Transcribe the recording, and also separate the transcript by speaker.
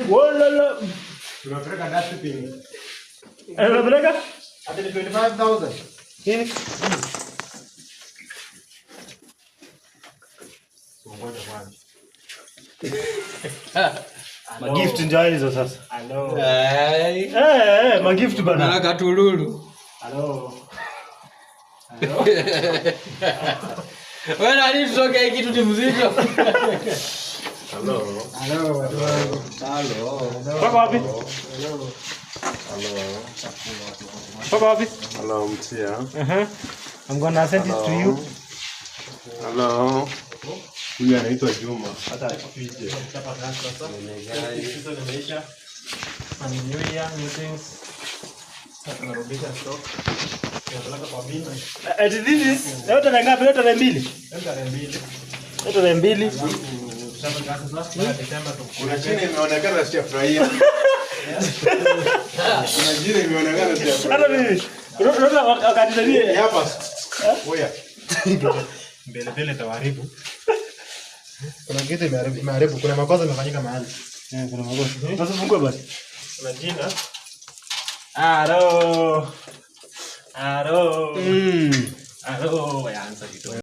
Speaker 1: Wolala.
Speaker 2: Tunapeleka dustbin.
Speaker 1: Unapeleka?
Speaker 2: Hata ni 25,000.
Speaker 1: Nini?
Speaker 2: Ngoja kwanza.
Speaker 1: Magift ndio hizo sasa.
Speaker 2: Hello.
Speaker 1: Magift bana.
Speaker 3: Na katululu.
Speaker 2: Hello.
Speaker 3: Wewe nani tutoke kitu ni mzito?
Speaker 2: Hello.
Speaker 3: Hello.
Speaker 1: Paka wapi?
Speaker 2: Hello.
Speaker 1: Paka wapi?
Speaker 2: Hello, Mtia.
Speaker 1: I'm gonna send it to you.
Speaker 2: Hello. Huyu anaitwa Juma. Hata apige. Nimeisha. New year, new things. Sasa tunarudisha stock. Tunapeleka kwa bin.
Speaker 1: This is leo tarehe ngapi? Leo tarehe 2. Leo tarehe 2.
Speaker 2: Kuna chini imeonekana sijafurahia. Kuna jina imeonekana sijafurahia.
Speaker 1: Hata mimi. Unaona wakati nani?
Speaker 2: Hapa. Oya. Mbele tawaribu. Kuna kitu imeharibu. Kuna makosa yamefanyika mahali.
Speaker 1: Kuna makosa. Sasa fungua basi.
Speaker 2: Kuna jina.
Speaker 1: Aro.
Speaker 2: Aro.
Speaker 1: Mm.
Speaker 2: Aro, yaanza kitu.